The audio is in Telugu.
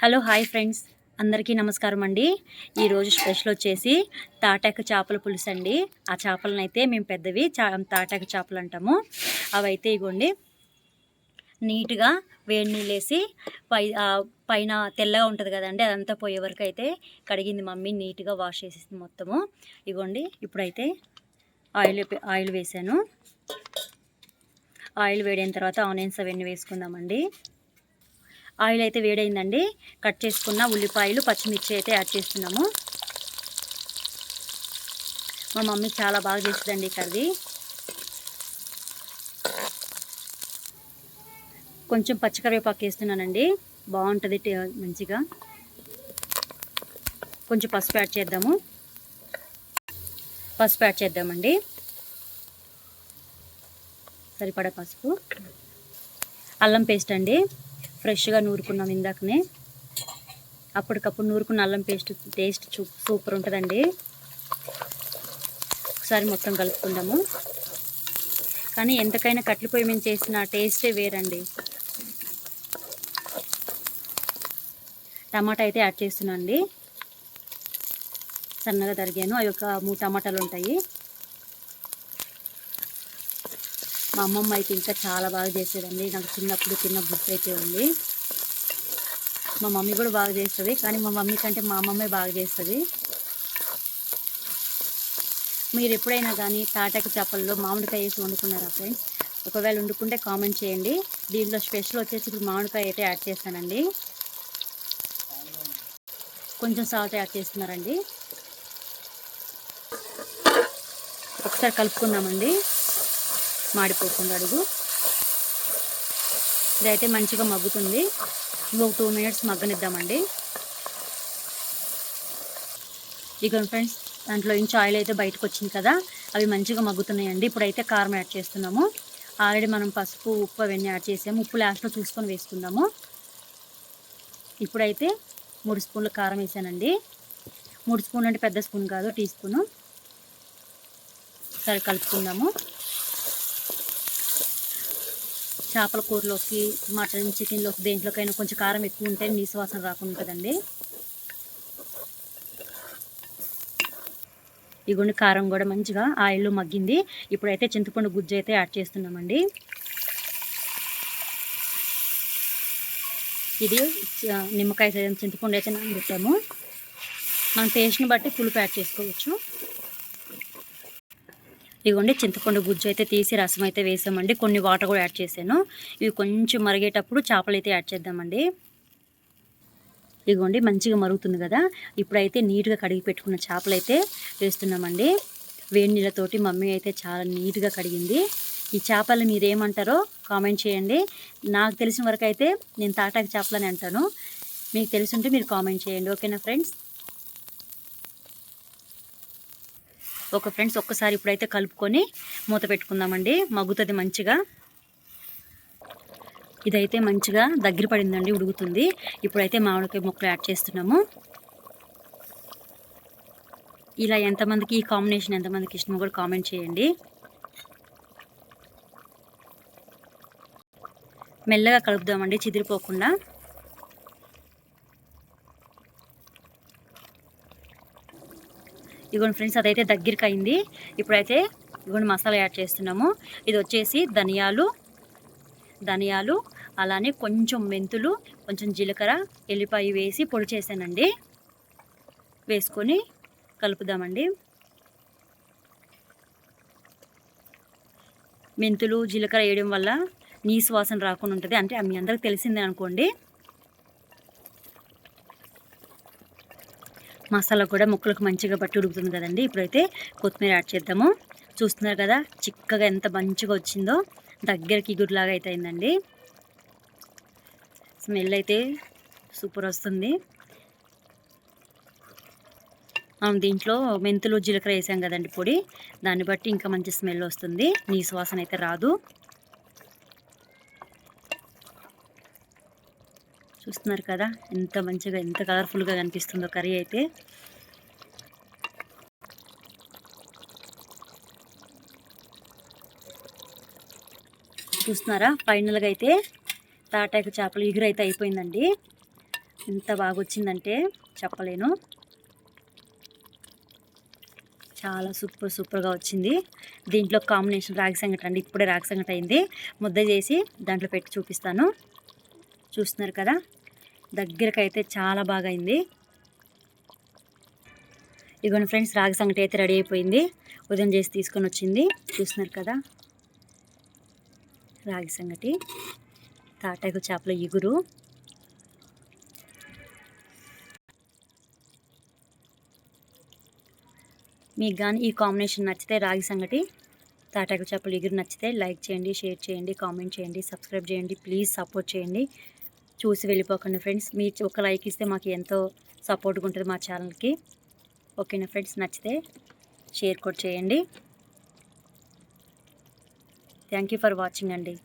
హలో హాయ్ ఫ్రెండ్స్, అందరికీ నమస్కారం అండి. ఈరోజు స్పెషల్ వచ్చేసి తాటాకు చేపల పులుసు అండి. ఆ చేపలను అయితే మేము పెద్దవి తాటాకు చేపలు అంటాము. అవైతే ఇగోండి నీట్గా వేడి నీళ్ళు వేసి పైన తెల్లగా ఉంటుంది కదండి, అదంతా పోయే వరకు అయితే కడిగింది మమ్మీ. నీట్గా వాష్ చేసేసింది మొత్తము. ఇగోండి ఇప్పుడైతే ఆయిల్ వేసాను. ఆయిల్ వేడైన తర్వాత ఆనియన్స్ అవన్నీ వేసుకుందామండి. ఆయిల్ అయితే వేడైందండి. కట్ చేసుకున్న ఉల్లిపాయలు పచ్చిమిర్చి అయితే యాడ్ చేస్తున్నాము. మా మమ్మీ చాలా బాగా చేస్తుందండి కర్రీ. కొంచెం పచ్చికరివేపాకు వేస్తున్నానండి, బాగుంటుంది మంచిగా. కొంచెం పసుపు యాడ్ చేద్దామండి. సరిపడా పసుపు. అల్లం పేస్ట్ అండి, ఫ్రెష్గా నూరుకున్నాం ఇందాకనే. అప్పటికప్పుడు నూరుకున్న అల్లం టేస్ట్ సూపర్ ఉంటుందండి. ఒకసారి మొత్తం కలుపుకుందాము. కానీ ఎంతకైనా కట్టెల పొయ్యి మీద చేసిన టేస్టే వేరండి. టమాటా అయితే యాడ్ చేస్తున్నాను అండి, సన్నగా తరిగాను. అవి ఒక 3 టమాటాలు ఉంటాయి. మా అమ్మమ్మ అయితే ఇంకా చాలా బాగా చేసేదండి. నాకు చిన్నప్పుడు తిన్న గుర్తు అయితే ఉంది. మా మమ్మీ కూడా బాగా చేస్తుంది, కానీ మా మమ్మీ కంటే మా అమ్మమ్మే బాగా చేస్తుంది. మీరు ఎప్పుడైనా కానీ తాటాకు చేపల్లో మామిడికాయ వేసి వండుకున్నారా ఫ్రెండ్స్? ఒకవేళ వండుకుంటే కామెంట్ చేయండి. దీంట్లో స్పెషల్ వచ్చేసి ఇప్పుడు మామిడికాయ అయితే యాడ్ చేస్తానండి. కొంచెం సాల్ట్ యాడ్ చేస్తున్నారండి. ఒకసారి కలుపుకుందామండి, మాడిపోకుండా అడుగు. ఇదైతే మంచిగా మగ్గుతుంది. ఇంకొక 2 మినిట్స్ మగ్గనిద్దామండి. ఇక ఫ్రెండ్స్, దాంట్లో నుంచి ఆయిల్ అయితే బయటకు వచ్చింది కదా, అవి మంచిగా మగ్గుతున్నాయండి. ఇప్పుడైతే కారం యాడ్ చేస్తున్నాము. ఆల్రెడీ మనం పసుపు, ఉప్పు అవన్నీ యాడ్ చేసాము. ఉప్పు లాస్ట్లో చూసుకొని వేసుకుందాము. ఇప్పుడైతే 3 స్పూన్ల కారం వేసానండి. 3 స్పూన్లు అంటే పెద్ద స్పూన్ కాదు, టీ స్పూను. సరే కలుపుకుందాము. చేపల కూరలోకి, మటన్, చికెన్లోకి, దేంట్లోకైనా కొంచెం కారం ఎక్కువ ఉంటే నీసు వాసన రాకుండా ఉంటుందండి. ఇగుండి కారం కూడా మంచిగా ఆయిల్లో మగ్గింది. ఇప్పుడైతే చింతపండు గుజ్జు అయితే యాడ్ చేస్తున్నామండి. ఇది నిమ్మకాయ చింతపండు అయితే నానబెట్టాము. మన టేస్ట్ని బట్టి పులుపు యాడ్ చేసుకోవచ్చు. ఇదిగోండి చింతపండు గుజ్జు అయితే తీసి రసం అయితే వేసామండి. కొన్ని వాటర్ కూడా యాడ్ చేశాను. ఇవి కొంచెం మరిగేటప్పుడు చేపలు అయితే యాడ్ చేద్దామండి. ఇదిగోండి మంచిగా మరుగుతుంది కదా, ఇప్పుడైతే నీట్గా కడిగి పెట్టుకున్న చేపలు అయితే వేస్తున్నామండి. వేడి నీళ్ళతోటి మమ్మీ అయితే చాలా నీట్గా కడిగింది. ఈ చేపలు మీరేమంటారో కామెంట్ చేయండి. నాకు తెలిసిన వరకు అయితే నేను తాటాకు చేపలని అంటాను. మీకు తెలుసుంటే మీరు కామెంట్ చేయండి. ఓకేనా ఫ్రెండ్స్? ఫ్రెండ్స్, ఒక్కసారి ఇప్పుడైతే కలుపుకొని మూత పెట్టుకుందామండి. మగ్గుతుంది మంచిగా. ఇదైతే మంచిగా దగ్గర పడిందండి, ఉడుకుతుంది. ఇప్పుడైతే మామిడికాయ ముక్కలు యాడ్ చేస్తున్నాము. ఇలా ఎంతమందికి ఈ కాంబినేషన్ ఎంతమందికి ఇష్టమో కూడా కామెంట్ చేయండి. మెల్లగా కలుపుదామండి, చిదిరిపోకుండా. ఇదిగోండి ఫ్రెండ్స్, అదైతే దగ్గరికి అయింది. ఇప్పుడైతే ఇదిగోండి మసాలా యాడ్ చేస్తున్నాము. ఇది వచ్చేసి ధనియాలు, అలానే కొంచెం మెంతులు, కొంచెం జీలకర్ర, ఎల్లిపాయ వేసి పొడి చేశానండి. వేసుకొని కలుపుదామండి. మెంతులు, జీలకర్ర వేయడం వల్ల నీసు వాసన రాకుండా ఉంటుంది. అంటే మీ అందరికి తెలిసిందే అనుకోండి. మసాలా కూడా ముక్కలకు మంచిగా బట్టి ఉడుకుతుంది కదండి. ఇప్పుడైతే కొత్తిమీర యాడ్ చేద్దాము. చూస్తున్నారు కదా చిక్కగా ఎంత మంచిగా వచ్చిందో, దగ్గరికి గుడిలాగా అయితే అయిందండి. స్మెల్ అయితే సూపర్ వస్తుంది. మనం దీంట్లో మెంతులు, జీలకర్ర వేసాం కదండి పొడి, దాన్ని బట్టి ఇంకా మంచి స్మెల్ వస్తుంది. నీసు వాసన అయితే రాదు. చూస్తున్నారు కదా ఎంత మంచిగా, ఎంత కలర్ఫుల్గా కనిపిస్తుందో కర్రీ అయితే. చూస్తున్నారా, ఫైనల్గా అయితే తాటాకు చేపలు ఎగురు అయితే అయిపోయిందండి. ఎంత బాగా వచ్చిందంటే చెప్పలేను. చాలా సూపర్గా వచ్చింది. దీంట్లో కాంబినేషన్ రాగి సంగటి అండి. ఇప్పుడే రాగి సంగటి అయింది. ముద్ద చేసి దాంట్లో పెట్టి చూపిస్తాను. చూస్తున్నారు కదా, దగ్గరకైతే చాలా బాగా అయింది. ఇదిగోండి ఫ్రెండ్స్, రాగి సంగటి అయితే రెడీ అయిపోయింది. ఉదయం చేసి తీసుకొని వచ్చింది. చూస్తున్నారు కదా, రాగి సంగటి, తాటాకు చేపల ఇగురు. మీకు కానీ ఈ కాంబినేషన్ నచ్చితే, రాగి సంగటి తాటాకు చేపల ఇగురు నచ్చితే లైక్ చేయండి, షేర్ చేయండి, కామెంట్ చేయండి, సబ్స్క్రైబ్ చేయండి. ప్లీజ్ సపోర్ట్ చేయండి. చూసి వెళ్ళిపోకండి ఫ్రెండ్స్. మీ ఒక లైక్ ఇస్తే మాకు ఎంతో సపోర్ట్గా ఉంటుంది మా ఛానల్కి. ఓకేనా ఫ్రెండ్స్, నచ్చితే షేర్ కూడా చేయండి. థ్యాంక్ యూ ఫర్ వాచింగ్ అండి.